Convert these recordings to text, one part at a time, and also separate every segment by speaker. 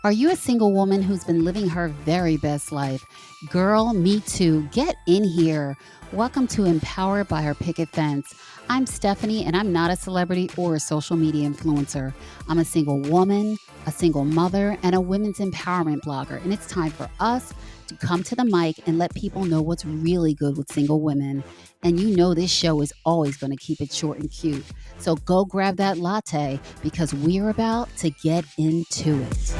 Speaker 1: Are you a single woman who's been living her very best life? Girl, me too. Get in here. Welcome to Empowered by Her Picket Fence. I'm Stephanie, and I'm not a celebrity or a social media influencer. I'm a single woman, a single mother, and a women's empowerment blogger. And it's time for us to come to the mic and let people know what's really good with single women. And you know this show is always going to keep it short and cute. So go grab that latte because we're about to get into it.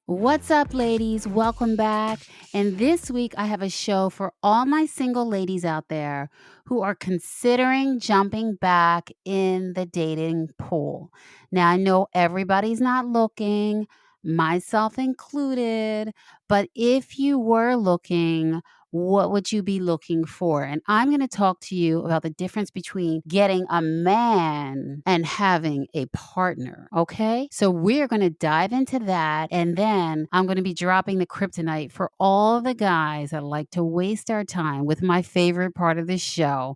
Speaker 1: What's up, ladies? Welcome back. And this week, I have a show for all my single ladies out there who are considering jumping back in the dating pool. Now, I know everybody's not looking, myself included, but if you were looking, what would you be looking for? And I'm going to talk to you about the difference between getting a man and having a partner. Okay. So we're going to dive into that. And then I'm going to be dropping the kryptonite for all the guys that like to waste our time with my favorite part of the show.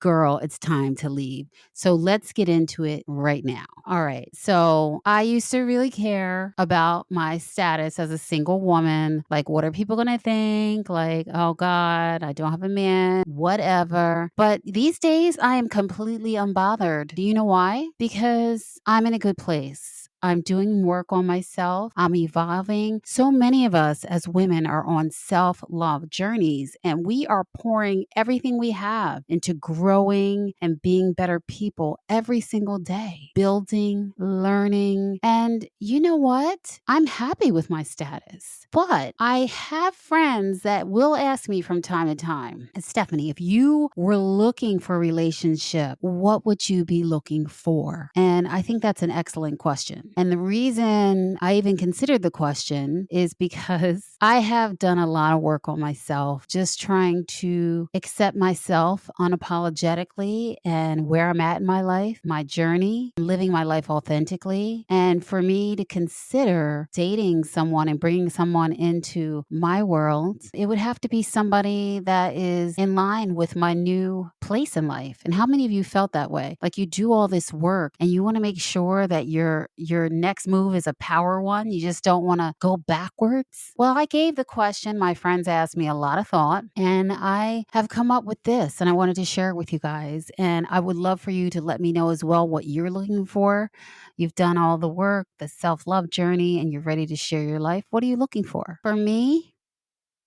Speaker 1: Girl, it's time to leave. So let's get into it right now. All right. So I used to really care about my status as a single woman. Like, what are people going to think? Like, oh God, I don't have a man, whatever. But these days, I am completely unbothered. Do you know why? Because I'm in a good place. I'm doing work on myself. I'm evolving. So many of us as women are on self-love journeys, and we are pouring everything we have into growing and being better people every single day, building, learning. And you know what? I'm happy with my status. But I have friends that will ask me from time to time, Stephanie, if you were looking for a relationship, what would you be looking for? And I think that's an excellent question. And the reason I even considered the question is because I have done a lot of work on myself, just trying to accept myself unapologetically and where I'm at in my life, my journey, living my life authentically. And for me to consider dating someone and bringing someone into my world, it would have to be somebody that is in line with my new place in life. And how many of you felt that way? Like you do all this work and you want to make sure that your next move is a power one. You just don't want to go backwards. Well, I gave the question. My friends asked me a lot of thought, and I have come up with this, and I wanted to share it with you guys. And I would love for you to let me know as well what you're looking for. You've done all the work, the self-love journey, and you're ready to share your life. What are you looking for? For me,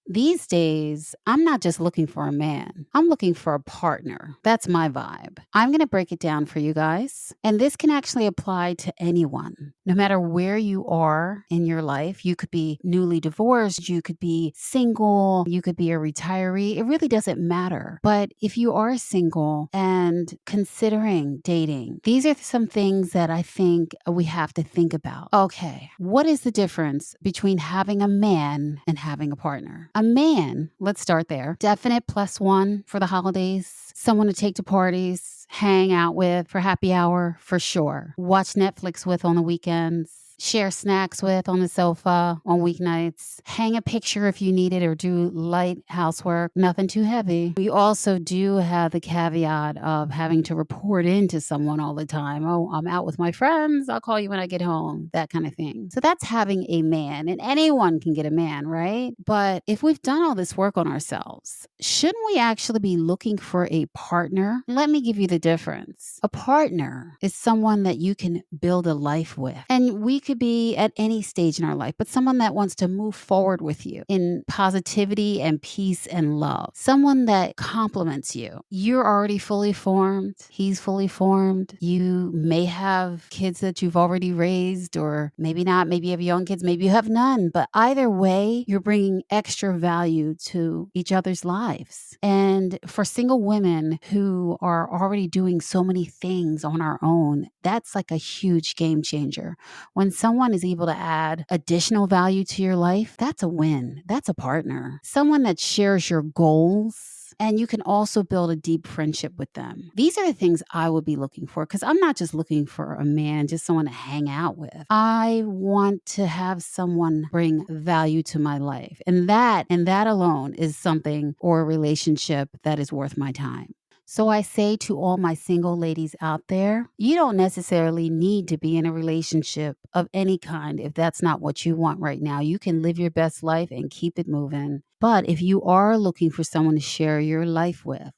Speaker 1: these days, I'm not just looking for a man. I'm looking for a partner. That's my vibe. I'm going to break it down for you guys. And this can actually apply to anyone. No matter where you are in your life, you could be newly divorced, you could be single, you could be a retiree. It really doesn't matter. But if you are single and considering dating, these are some things that I think we have to think about. Okay, what is the difference between having a man and having a partner? A man, let's start there. Definite plus one for the holidays, someone to take to parties, hang out with for happy hour, for sure. Watch Netflix with on the weekends. Share snacks with on the sofa on weeknights. Hang a picture if you need it or do light housework. Nothing too heavy. We also do have the caveat of having to report into someone all the time. Oh, I'm out with my friends. I'll call you when I get home. That kind of thing. So that's having a man. And anyone can get a man, right? But if we've done all this work on ourselves, shouldn't we actually be looking for a partner? Let me give you the difference. A partner is someone that you can build a life with. And we could be at any stage in our life, but someone that wants to move forward with you in positivity and peace and love. Someone that compliments you. You're already fully formed. He's fully formed. You may have kids that you've already raised, or maybe not. Maybe you have young kids. Maybe you have none. But either way, you're bringing extra value to each other's lives. And for single women who are already doing so many things on our own, that's like a huge game changer. When someone is able to add additional value to your life, that's a win. That's a partner. Someone that shares your goals, and you can also build a deep friendship with them. These are the things I would be looking for, because I'm not just looking for a man, just someone to hang out with. I want to have someone bring value to my life. And that alone is something, or a relationship, that is worth my time. So I say to all my single ladies out there, you don't necessarily need to be in a relationship of any kind if that's not what you want right now. You can live your best life and keep it moving. But if you are looking for someone to share your life with,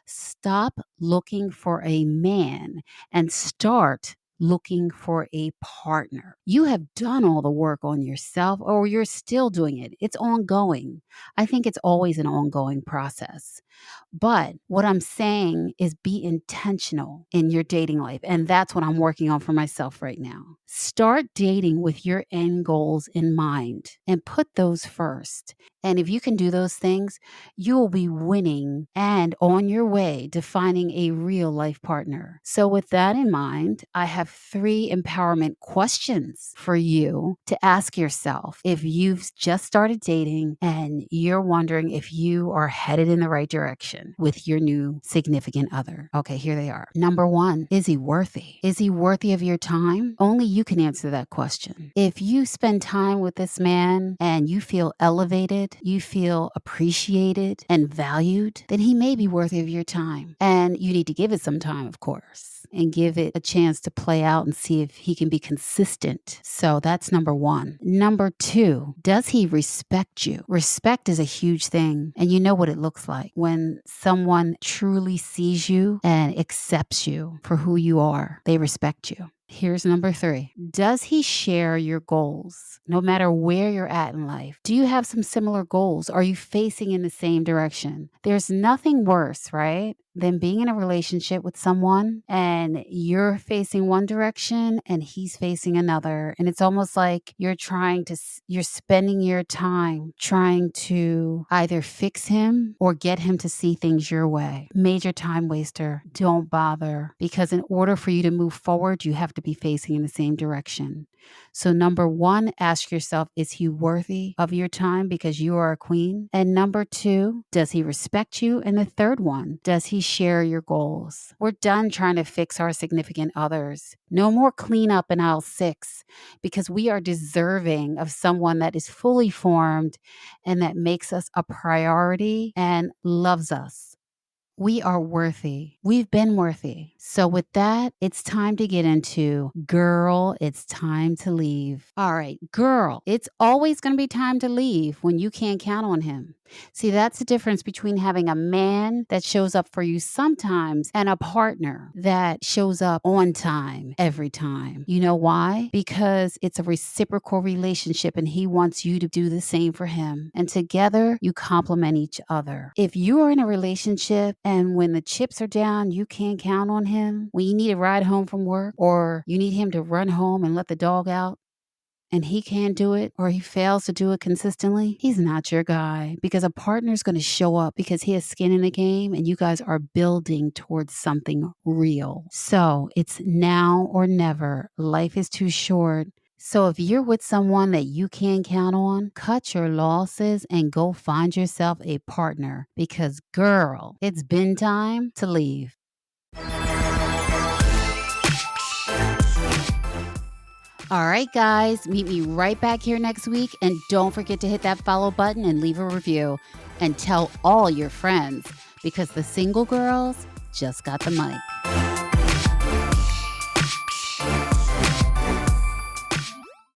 Speaker 1: stop looking for a man and start looking for a partner. You have done all the work on yourself, or you're still doing it. It's ongoing. I think it's always an ongoing process. But what I'm saying is be intentional in your dating life. And that's what I'm working on for myself right now. Start dating with your end goals in mind and put those first. And if you can do those things, you will be winning and on your way to finding a real life partner. So, with that in mind, I have 3 empowerment questions for you to ask yourself if you've just started dating and you're wondering if you are headed in the right direction with your new significant other. Okay, here they are. Number 1, is he worthy? Is he worthy of your time? Only you can answer that question. If you spend time with this man and you feel elevated, you feel appreciated and valued, then he may be worthy of your time. And you need to give it some time, of course, and give it a chance to play out and see if he can be consistent. So that's number 1. Number 2, does he respect you? Respect is a huge thing. And you know what it looks like when someone truly sees you and accepts you for who you are. They respect you. Here's number 3. Does he share your goals? No matter where you're at in life, do you have some similar goals? Are you facing in the same direction? There's nothing worse, right, than being in a relationship with someone and you're facing one direction and he's facing another. And it's almost like you're spending your time trying to either fix him or get him to see things your way. Major time waster. Don't bother, because in order for you to move forward, you have to be facing in the same direction. So number 1, ask yourself, is he worthy of your time because you are a queen? And number 2, does he respect you? And the third one, does he share your goals? We're done trying to fix our significant others. No more cleanup in aisle 6, because we are deserving of someone that is fully formed and that makes us a priority and loves us. We are worthy. We've been worthy. So with that, it's time to get into girl, it's time to leave. All right, girl, it's always going to be time to leave when you can't count on him. See, that's the difference between having a man that shows up for you sometimes and a partner that shows up on time every time. You know why? Because it's a reciprocal relationship and he wants you to do the same for him. And together you complement each other. If you are in a relationship and when the chips are down, you can't count on him, when you need a ride home from work or you need him to run home and let the dog out, and he can't do it or he fails to do it consistently, he's not your guy, because a partner is going to show up because he has skin in the game and you guys are building towards something real. So it's now or never. Life is too short. So if you're with someone that you can't count on, cut your losses and go find yourself a partner, because girl, it's been time to leave. All right, guys, meet me right back here next week. And don't forget to hit that follow button and leave a review. And tell all your friends, because the single girls just got the mic.